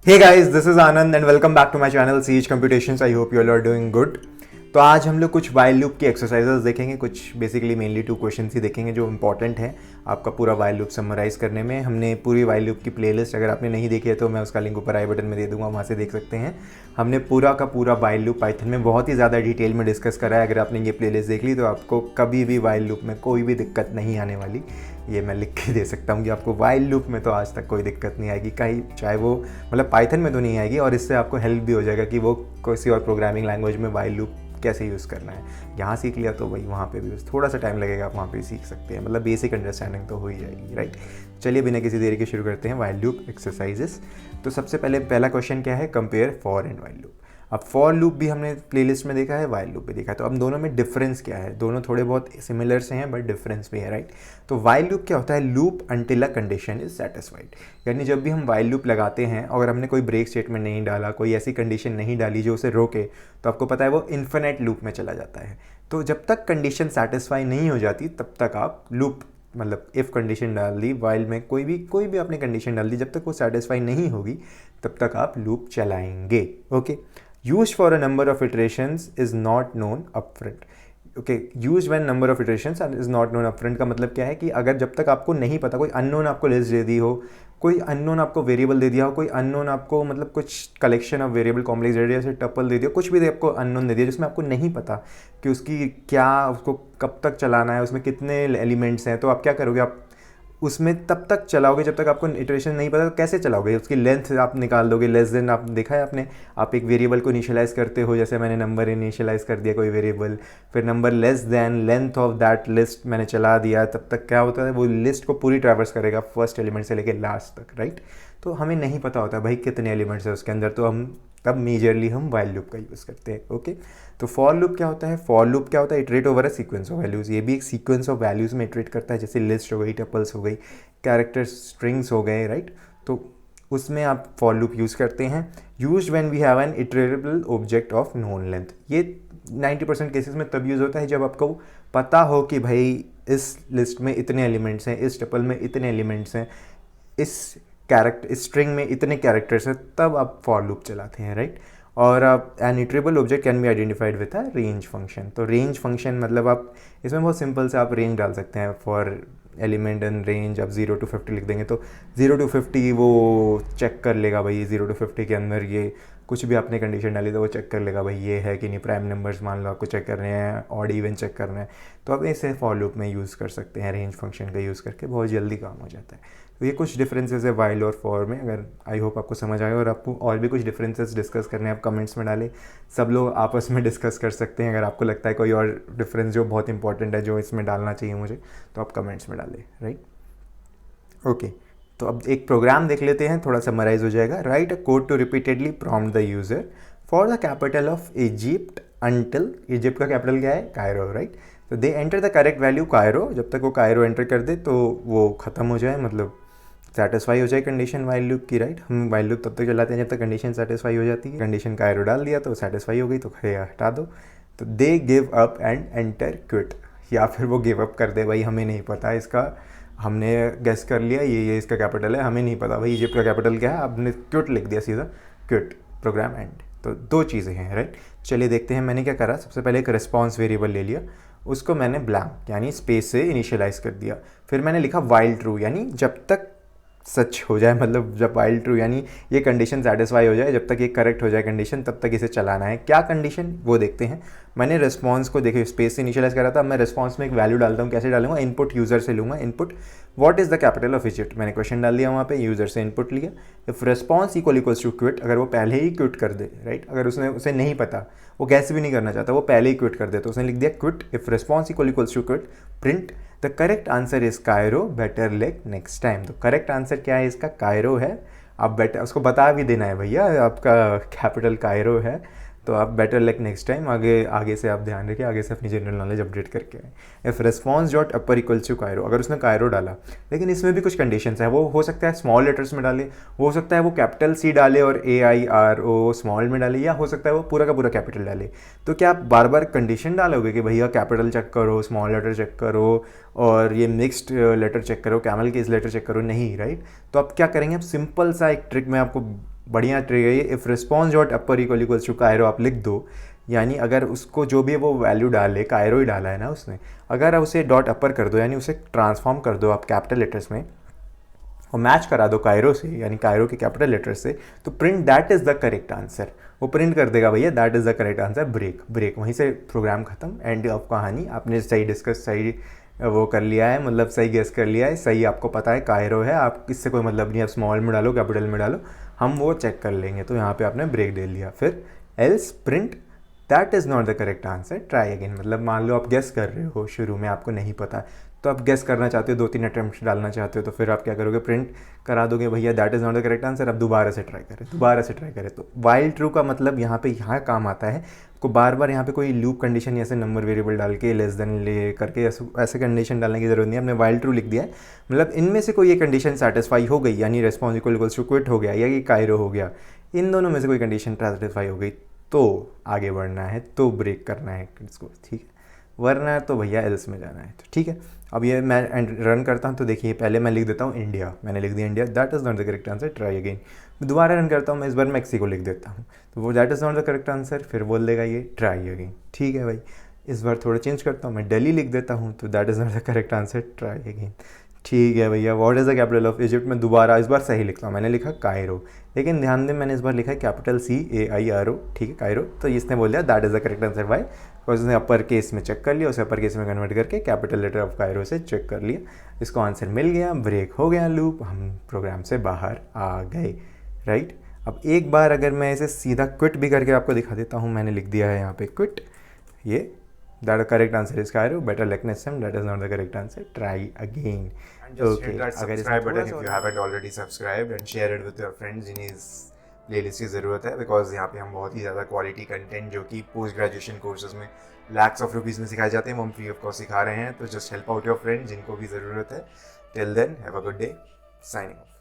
Hey guys, this is Anand and welcome back to my channel CH Computations. I hope you all are doing good. तो आज हम लोग कुछ while loop की exercises देखेंगे, कुछ बेसिकली मेनली 2 क्वेश्चंस ही देखेंगे जो इंपॉर्टेंट हैं आपका पूरा वाइल लूप समराइज करने में। हमने पूरी वाइल लूप की प्लेलिस्ट अगर आपने नहीं देखी है तो मैं उसका लिंक ऊपर आई बटन में दे दूंगा, वहाँ से देख सकते हैं। हमने पूरा का पूरा वाइल लूप पाइथन में बहुत ही ज़्यादा डिटेल में डिस्कस करा है। अगर आपने ये प्लेलिस्ट देख ली तो आपको कभी भी वाइल लूप में कोई भी दिक्कत नहीं आने वाली, ये मैं लिख के दे सकता हूँ कि आपको वाइल लूप में तो आज तक कोई दिक्कत नहीं आएगी, कहीं चाहे वो मतलब पाइथन में तो नहीं आएगी। और इससे आपको हेल्प भी हो जाएगा कि वो किसी और प्रोग्रामिंग लैंग्वेज में वाइल लूप कैसे यूज़ करना है। यहाँ सीख लिया तो भाई वहाँ पे भी थोड़ा सा टाइम लगेगा, आप वहाँ पे सीख सकते हैं, मतलब बेसिक अंडरस्टैंडिंग तो हो ही जाएगी, राइट। चलिए बिना किसी देरी के शुरू करते हैं वाइल लूप एक्सरसाइजेस। तो सबसे पहला क्वेश्चन क्या है, compare for and while loop. अब फॉर लूप भी हमने प्लेलिस्ट में देखा है, वाइल लूप भी देखा है, तो अब दोनों में डिफरेंस क्या है? दोनों थोड़े बहुत सिमिलर से हैं बट डिफरेंस भी है, राइट। तो वाइल लूप क्या होता है? Loop until a condition is satisfied. यानी जब भी हम वाइल लूप लगाते हैं और हमने कोई ब्रेक स्टेटमेंट नहीं डाला, कोई ऐसी कंडीशन नहीं डाली जो उसे रोके, तो आपको पता है वो इन्फिनिट लूप में चला जाता है। तो जब तक कंडीशन सेटिस्फाई नहीं हो जाती तब तक आप लूप मतलब इफ़ कंडीशन डाल दी, वाइल में कोई भी आपने कंडीशन डाल दी, जब तक वो सेटिस्फाई नहीं होगी तब तक आप लूप चलाएंगे। Okay, used for a number of iterations is not known upfront. Okay, use when number of iterations is not known upfront का मतलब क्या है कि अगर जब तक आपको नहीं पता, कोई अननोन आपको लिस्ट दे दी हो, कोई अननोन आपको वेरिएबल दे दिया हो, कोई अननोन आपको मतलब कुछ कलेक्शन ऑफ वेरिएबल कॉम्प्लेक्स जैसे टपल दे दिया, कुछ भी आपको अननोन दे दिया जिसमें आपको नहीं पता कि उसकी क्या, उसको कब तक चलाना है, उसमें कितने एलिमेंट्स हैं, तो आप क्या करोगे? आप उसमें तब तक चलाओगे जब तक आपको इटरेशन नहीं पता। तो कैसे चलाओगे? उसकी लेंथ आप निकाल दोगे, लेस देन। आप देखा है आपने, आप एक वेरिएबल को इनिशियलाइज़ करते हो, जैसे मैंने नंबर इनिशियलाइज़ कर दिया कोई वेरिएबल, फिर number less than length of that list मैंने चला दिया, तब तक क्या होता है? वो लिस्ट को पूरी ट्रैवर्स करेगा फर्स्ट एलिमेंट से लेकर लास्ट तक, राइट। तो हमें नहीं पता होता भाई कितने एलिमेंट्स है उसके अंदर, तो हम तब मेजरली हम वाइल लूप का यूज़ करते हैं। ओके, तो फॉर लूप क्या होता है? फॉर लूप क्या होता है? Iterate over a sequence of values. ये भी एक सीक्वेंस ऑफ वैल्यूज़ में इटरेट करता है, जैसे लिस्ट हो गई, टपल्स हो गई, कैरेक्टर स्ट्रिंग्स हो गए, राइट। तो उसमें आप फॉर लूप यूज़ करते हैं। Use when we have an iterable object of known length. ये 90% केसेस में तब यूज़ होता है जब आपको पता हो कि भाई इस लिस्ट में इतने एलिमेंट्स हैं, इस टपल में इतने एलिमेंट्स हैं, इस स्ट्रिंग में इतने कैरेक्टर्स हैं, तब आप फॉर लूप चलाते हैं, राइट। और an iterable object can be identified with a range function. तो रेंज फंक्शन मतलब आप इसमें बहुत सिंपल से आप रेंज डाल सकते हैं फॉर एलिमेंट एंड रेंज। आप 0 to 50 लिख देंगे तो 0 to 50 वो चेक कर लेगा भाई 0 to 50 के अंदर ये कुछ भी आपने कंडीशन डाली तो वो चेक कर लेगा भाई ये है कि नहीं। प्राइम नंबर्स मान लो आपको चेक कर रहे हैं, ऑड इवन चेक कर रहे हैं, तो आप इसे फॉर लूप में यूज़ कर सकते हैं। रेंज फंक्शन का यूज़ करके बहुत जल्दी काम हो जाता है। तो ये कुछ डिफरेंसेस है वाइल और फॉर में। अगर आई होप आपको समझ आए, और आपको और भी कुछ डिफरेंसेस डिस्कस करने हैं आप कमेंट्स में डालें, सब लोग आपस में डिस्कस कर सकते हैं। अगर आपको लगता है कोई और डिफरेंस जो बहुत इंपॉर्टेंट है जो इसमें डालना चाहिए मुझे, तो आप कमेंट्स में डालें, राइट। ओके, तो अब एक प्रोग्राम देख लेते हैं, थोड़ा समराइज हो जाएगा। Write a code to repeatedly prompt the user for the capital of Egypt until, Egypt का कैपिटल क्या है? Cairo, right. तो they enter the correct value Cairo. जब तक वो कायरो एंटर कर दे तो वो ख़त्म हो जाए, मतलब सेटिस्फाई हो जाए कंडीशन वाइल लूप की, राइट। हम वाइल लूप तब तक चलाते हैं जब तक कंडीशन सेटिस्फाई हो जाती है। कंडीशन कायरो डाल दिया तो सेटिस्फाई हो गई तो हटा दो। तो they give up and enter quit, या फिर वो गिव अप कर दे, भाई हमें नहीं पता इसका, हमने गेस कर लिया ये इसका कैपिटल है, हमें नहीं पता भाई इजिप्ट का कैपिटल क्या है, आपने क्विट लिख दिया सीधा, क्विट, प्रोग्राम एंड। तो 2 चीज़ें हैं, राइट। चलिए देखते हैं मैंने क्या करा। सबसे पहले एक रिस्पॉन्स वेरिएबल ले लिया, उसको मैंने ब्लैंक यानी स्पेस से इनिशियलाइज़ कर दिया। फिर मैंने लिखा वाइल ट्रू, यानी जब तक सच हो जाए, मतलब जब वाइल ट्रू यानी ये कंडीशन सेटिस्फाई हो जाए, जब तक ये करेक्ट हो जाए कंडीशन तब तक इसे चलाना है। क्या कंडीशन वो देखते हैं। मैंने रिस्पॉन्स को देखिए स्पेस से इनिशियलाइज करा था, अब मैं रिस्पॉन्स में एक वैल्यू डालता हूँ। कैसे डालूंगा? इनपुट यूज़र से लूँगा। Input what is the capital of Egypt, मैंने क्वेश्चन डाल दिया वहाँ पे, यूज़र से इनपुट लिया। If response equals to quit, अगर वो पहले ही क्विट कर दे, राइट, अगर उसे नहीं पता, वो गैस भी नहीं करना चाहता, वो पहले ही क्विट कर दे, तो उसने लिख दिया quit if response equals to quit print the correct answer is Cairo better luck next time. तो करेक्ट आंसर क्या है इसका? कायरो है। आप बेटर उसको बता भी देना है भैया आपका कैपिटल कायरो है, तो आप बेटर लेक नेक्स्ट टाइम आगे से आप ध्यान रखिए, आगे से अपनी जनरल नॉलेज अपडेट करके आए। If response dot upper equals to Cairo, अगर उसने कायरो डाला, लेकिन इसमें भी कुछ कंडीशंस है, वो हो सकता है स्मॉल लेटर्स में डाले, हो सकता है वो कैपिटल सी डाले और AIRO स्मॉल में डाले, या हो सकता है वो पूरा का पूरा कैपिटल डाले। तो क्या आप बार बार कंडीशन डालोगे कि भैया कैपिटल चेक करो, स्मॉल लेटर चेक करो और ये मिक्स्ड लेटर चेक करो, कैमल केस लेटर चेक करो? नहीं, राइट। तो आप क्या करेंगे? आप सिंपल सा एक ट्रिक मैं आपको बढ़िया ट्रिक है ये। If response dot upper equals to Cairo आप लिख दो, यानी अगर उसको जो भी वो वैल्यू डाले, कायरो ही डाला है ना उसने, अगर आप उसे डॉट अपर कर दो यानी उसे ट्रांसफॉर्म कर दो आप कैपिटल लेटर्स में और मैच करा दो कायरो से, यानी कायरो के कैपिटल लेटर से, तो print that is the correct answer, वो प्रिंट कर देगा भैया that is the correct answer, break break, वहीं से प्रोग्राम खत्म, एंड ऑफ कहानी। आपने सही डिस्कस, सही वो कर लिया है, मतलब सही गेस कर लिया है, सही आपको पता है कायरो है, आप इससे कोई मतलब नहीं, आप स्मॉल में डालो कैपिटल में डालो, हम वो चेक कर लेंगे। तो यहाँ पे आपने ब्रेक दे लिया। फिर else print that is not the correct answer, try again. मतलब मान लो आप गेस कर रहे हो, शुरू में आपको नहीं पता, तो आप गेस करना चाहते हो, 2-3 अटेम्प्ट डालना चाहते हो, तो फिर आप क्या करोगे, प्रिंट करा दोगे भैया that is not the correct answer, अब दोबारा से ट्राई करें, दोबारा से ट्राई करें। तो वाइल ट्रू का मतलब यहाँ पे यहाँ काम आता है, को बार बार यहाँ पे कोई लूप कंडीशन ऐसे नंबर वेरिएबल डाल के लेस देन ले करके ऐसे कंडीशन डालने की ज़रूरत नहीं है। हमने वाइल ट्रू लिख दिया है, मतलब इनमें से कोई ये कंडीशन सेटिस्फाई हो गई, यानी रिस्पॉन्स इक्वल्स टू क्विट हो गया या ये कायरो हो गया, इन दोनों में से कोई कंडीशन सेटिस्फाई हो गई तो आगे बढ़ना है, तो ब्रेक करना है इसको, ठीक है, वरना तो भैया एल्स में जाना है। तो ठीक है, अब ये मैं रन करता हूँ, तो देखिए पहले मैं लिख देता हूँ इंडिया, मैंने लिख दिया India, that is not the correct answer, try again. दोबारा रन करता हूँ मैं, इस बार मैक्सिको लिख देता हूँ, तो वो that is not the correct answer, फिर बोल देगा ये ट्राई अगेन। ठीक है भाई, इस बार थोड़ा चेंज करता हूँ, मैं दिल्ली लिख देता हूँ, तो that is not the correct answer, try again. ठीक है भैया, what is the capital of Egypt, में दोबारा इस बार सही लिखता हूँ, मैंने लिखा कायरो, लेकिन ध्यान दें मैंने इस बार लिखा है कैपिटल CAIRO, ठीक है कायरो। तो इसने बोल दिया that is the correct answer, why, because उसने अपर केस में चेक कर लिया, उसे अपर केस में कन्वर्ट करके कैपिटल लेटर ऑफ कायरो से चेक कर लिया, इसको आंसर मिल गया, ब्रेक हो गया लूप, हम प्रोग्राम से बाहर आ गए, राइट। अब एक बार अगर मैं इसे सीधा क्विट भी करके आपको दिखा देता हूँ, मैंने लिख दिया है यहाँ पे क्विट, ये that correct answer is Cairo, better luck next time, that is not the correct answer, try again. Just hit that subscribe button if you haven't already subscribed and share it with your friends जिन्हें इस playlist की ज़रूरत है, because यहाँ पे हम बहुत ही ज़्यादा क्वालिटी कंटेंट जो कि पोस्ट ग्रेजुएशन कोर्सेज में लैक्स ऑफ रुपीज़ में सिखाए जाते हैं वो हम फ्री ऑफ कॉस्ट सिखा रहे हैं। तो just help out your friend जिनको भी ज़रूरत है। Till then have a good day, signing of.